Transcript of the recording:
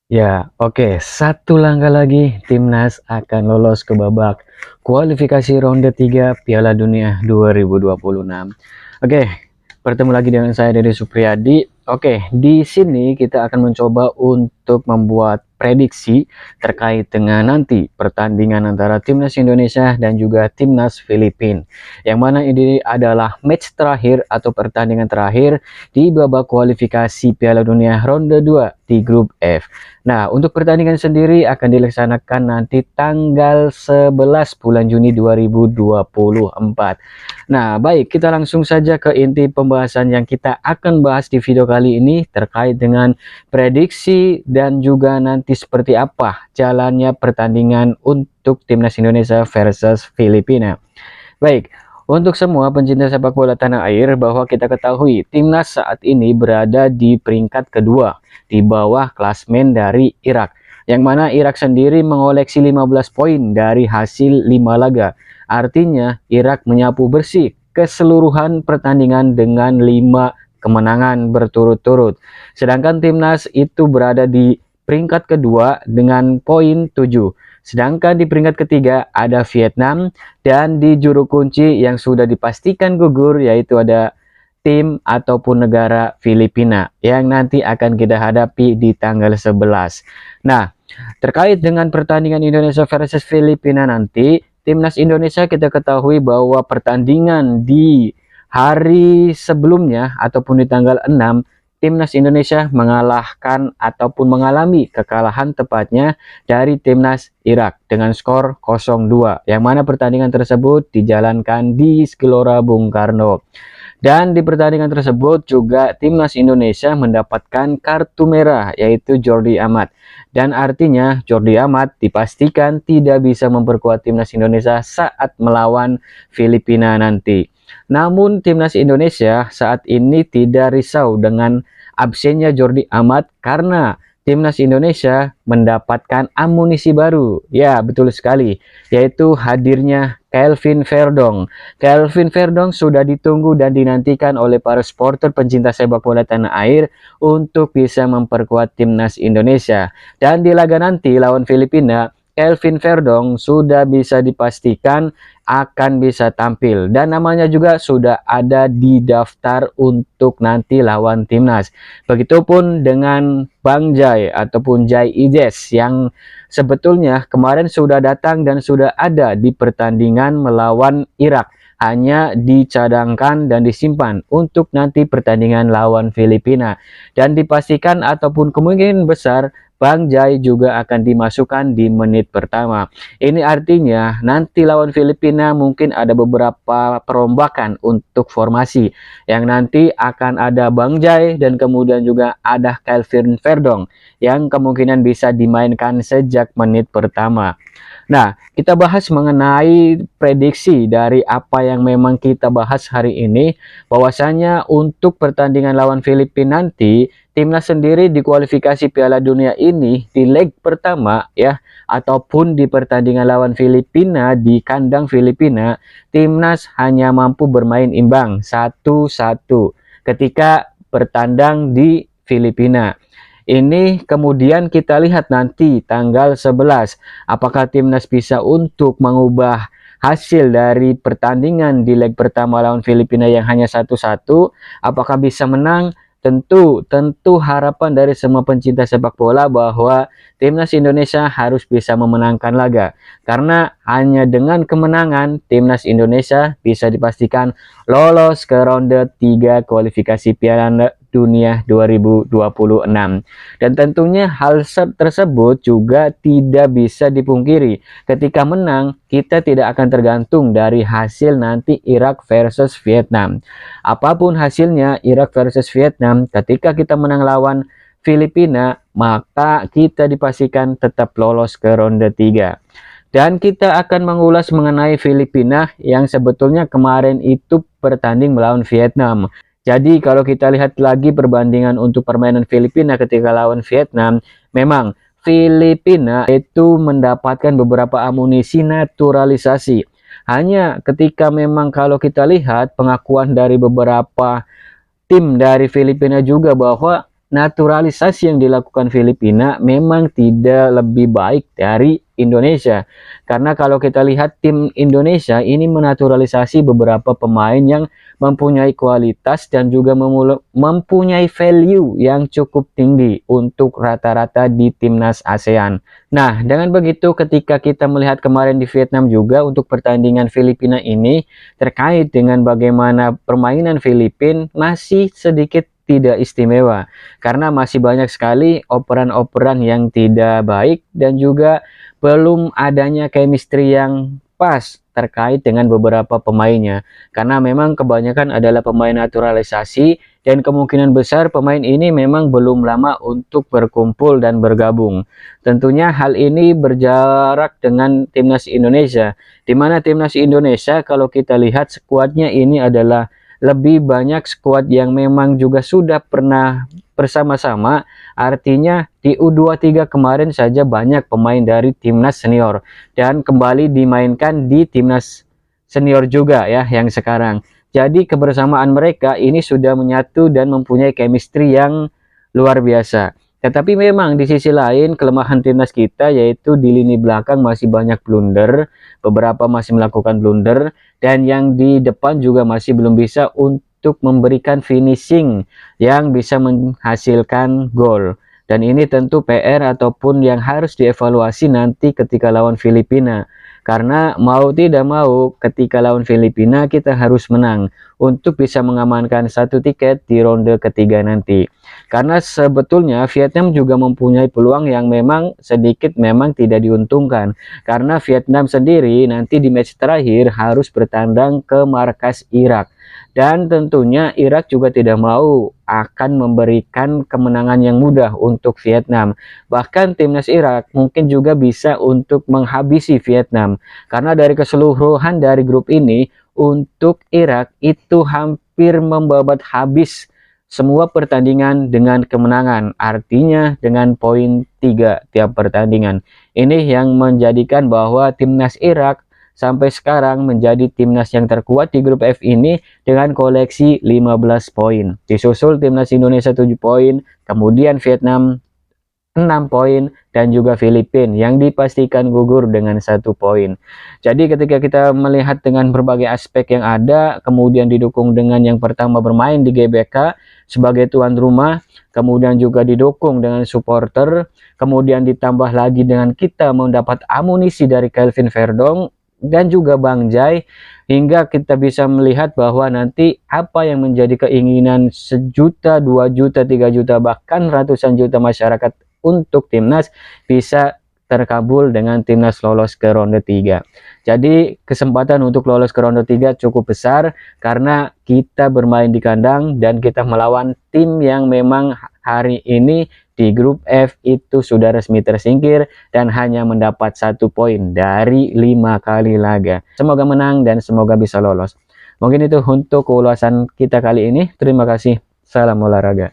Ya, oke. Satu langkah lagi, timnas akan lolos ke babak kualifikasi ronde 3 Piala Dunia 2026. Oke, bertemu lagi dengan saya Deddy Supriyadi. Oke, di sini kita akan mencoba untuk membuat prediksi terkait dengan nanti pertandingan antara timnas Indonesia dan juga timnas Filipina. Yang mana ini adalah match terakhir atau pertandingan terakhir di babak kualifikasi Piala Dunia ronde 2 di grup F. Nah, untuk pertandingan sendiri akan dilaksanakan nanti tanggal 11 bulan Juni 2024. Nah, baik, kita langsung saja ke inti pembahasan yang kita akan bahas di video kali ini terkait dengan prediksi dan juga nanti seperti apa jalannya pertandingan untuk timnas Indonesia versus Filipina. Baik, untuk semua pencinta sepak bola tanah air bahwa kita ketahui timnas saat ini berada di peringkat kedua di bawah klasmen dari Irak. Yang mana Irak sendiri mengoleksi 15 poin dari hasil 5 laga. Artinya Irak menyapu bersih keseluruhan pertandingan dengan 5 kemenangan berturut-turut. Sedangkan timnas itu berada di peringkat kedua dengan poin 7. Sedangkan di peringkat ketiga ada Vietnam dan di juru kunci yang sudah dipastikan gugur yaitu ada tim ataupun negara Filipina yang nanti akan kita hadapi di tanggal 11. Nah, terkait dengan pertandingan Indonesia versus Filipina nanti, timnas Indonesia kita ketahui bahwa pertandingan di hari sebelumnya ataupun di tanggal 6 timnas Indonesia mengalahkan ataupun mengalami kekalahan tepatnya dari timnas Irak dengan skor 0-2 yang mana pertandingan tersebut dijalankan di Gelora Bung Karno. Dan di pertandingan tersebut juga timnas Indonesia mendapatkan kartu merah yaitu Jordi Amat. Dan artinya Jordi Amat dipastikan tidak bisa memperkuat timnas Indonesia saat melawan Filipina nanti. Namun timnas Indonesia saat ini tidak risau dengan absennya Jordi Amat karena timnas Indonesia mendapatkan amunisi baru. Ya, betul sekali, yaitu hadirnya Kelvin Verdong. Kelvin Verdong sudah ditunggu dan dinantikan oleh para supporter pencinta sepak bola tanah air untuk bisa memperkuat timnas Indonesia. Dan di laga nanti lawan Filipina, Kelvin Verdong sudah bisa dipastikan akan bisa tampil dan namanya juga sudah ada di daftar untuk nanti lawan timnas. Begitupun dengan Bang Jai ataupun Jai Ijes yang sebetulnya kemarin sudah datang dan sudah ada di pertandingan melawan Irak, hanya dicadangkan dan disimpan untuk nanti pertandingan lawan Filipina dan dipastikan ataupun kemungkinan besar Bang Jai juga akan dimasukkan di menit pertama. Ini artinya nanti lawan Filipina mungkin ada beberapa perombakan untuk formasi yang nanti akan ada Bang Jai dan kemudian juga ada Kelvin Verdong yang kemungkinan bisa dimainkan sejak menit pertama. Nah, kita bahas mengenai prediksi dari apa yang memang kita bahas hari ini, bahwasanya untuk pertandingan lawan Filipina nanti, timnas sendiri di kualifikasi Piala Dunia ini di leg pertama ya, ataupun di pertandingan lawan Filipina di kandang Filipina, timnas hanya mampu bermain imbang 1-1 ketika bertandang di Filipina. Ini kemudian kita lihat nanti tanggal 11 apakah timnas bisa untuk mengubah hasil dari pertandingan di leg pertama lawan Filipina yang hanya 1-1, apakah bisa menang? Tentu harapan dari semua pencinta sepak bola bahwa timnas Indonesia harus bisa memenangkan laga karena hanya dengan kemenangan timnas Indonesia bisa dipastikan lolos ke ronde 3 kualifikasi Piala Dunia 2026. Dan tentunya hal tersebut juga tidak bisa dipungkiri. Ketika menang, kita tidak akan tergantung dari hasil nanti Irak versus Vietnam. Apapun hasilnya Irak versus Vietnam, ketika kita menang lawan Filipina, maka kita dipastikan tetap lolos ke ronde 3. Dan kita akan mengulas mengenai Filipina yang sebetulnya kemarin itu bertanding melawan Vietnam. Jadi kalau kita lihat lagi perbandingan untuk permainan Filipina ketika lawan Vietnam, memang Filipina itu mendapatkan beberapa amunisi naturalisasi. Hanya ketika memang kalau kita lihat pengakuan dari beberapa tim dari Filipina juga bahwa naturalisasi yang dilakukan Filipina memang tidak lebih baik dari Indonesia. Karena kalau kita lihat tim Indonesia ini menaturalisasi beberapa pemain yang mempunyai kualitas dan juga mempunyai value yang cukup tinggi untuk rata-rata di timnas ASEAN. Nah, dengan begitu ketika kita melihat kemarin di Vietnam juga untuk pertandingan Filipina ini terkait dengan bagaimana permainan Filipina masih sedikit tidak istimewa karena masih banyak sekali operan-operan yang tidak baik dan juga belum adanya chemistry yang pas terkait dengan beberapa pemainnya karena memang kebanyakan adalah pemain naturalisasi dan kemungkinan besar pemain ini memang belum lama untuk berkumpul dan bergabung. Tentunya hal ini berjarak dengan timnas Indonesia di mana timnas Indonesia kalau kita lihat skuadnya ini adalah lebih banyak skuad yang memang juga sudah pernah bersama-sama, artinya di U23 kemarin saja banyak pemain dari timnas senior dan kembali dimainkan di timnas senior juga ya yang sekarang. Jadi kebersamaan mereka ini sudah menyatu dan mempunyai chemistry yang luar biasa. Tetapi memang di sisi lain kelemahan timnas kita yaitu di lini belakang masih banyak blunder, beberapa masih melakukan blunder dan yang di depan juga masih belum bisa untuk memberikan finishing yang bisa menghasilkan gol. Dan ini tentu PR ataupun yang harus dievaluasi nanti ketika lawan Filipina. Karena mau tidak mau ketika lawan Filipina kita harus menang untuk bisa mengamankan satu tiket di ronde ketiga nanti. Karena sebetulnya Vietnam juga mempunyai peluang yang memang sedikit memang tidak diuntungkan. Karena Vietnam sendiri nanti di match terakhir harus bertandang ke markas Irak. Dan tentunya Irak juga tidak mau akan memberikan kemenangan yang mudah untuk Vietnam. Bahkan timnas Irak mungkin juga bisa untuk menghabisi Vietnam. Karena dari keseluruhan dari grup ini, untuk Irak itu hampir membabat habis semua pertandingan dengan kemenangan. Artinya dengan poin 3 tiap pertandingan. Ini yang menjadikan bahwa timnas Irak sampai sekarang menjadi timnas yang terkuat di grup F ini dengan koleksi 15 poin. Disusul timnas Indonesia 7 poin, kemudian Vietnam 6 poin, dan juga Filipina yang dipastikan gugur dengan 1 poin. Jadi ketika kita melihat dengan berbagai aspek yang ada, kemudian didukung dengan yang pertama bermain di GBK sebagai tuan rumah, kemudian juga didukung dengan supporter, kemudian ditambah lagi dengan kita mendapat amunisi dari Kelvin Verdong, dan juga Bang Jai, hingga kita bisa melihat bahwa nanti apa yang menjadi keinginan 1 juta, 2 juta, 3 juta, bahkan ratusan juta masyarakat untuk timnas bisa terkabul dengan timnas lolos ke ronde 3. Jadi kesempatan untuk lolos ke ronde 3 cukup besar karena kita bermain di kandang dan kita melawan tim yang memang hari ini di grup F itu sudah resmi tersingkir dan hanya mendapat 1 poin dari 5 kali laga. Semoga menang dan semoga bisa lolos. Mungkin itu untuk ulasan kita kali ini. Terima kasih. Salam olahraga.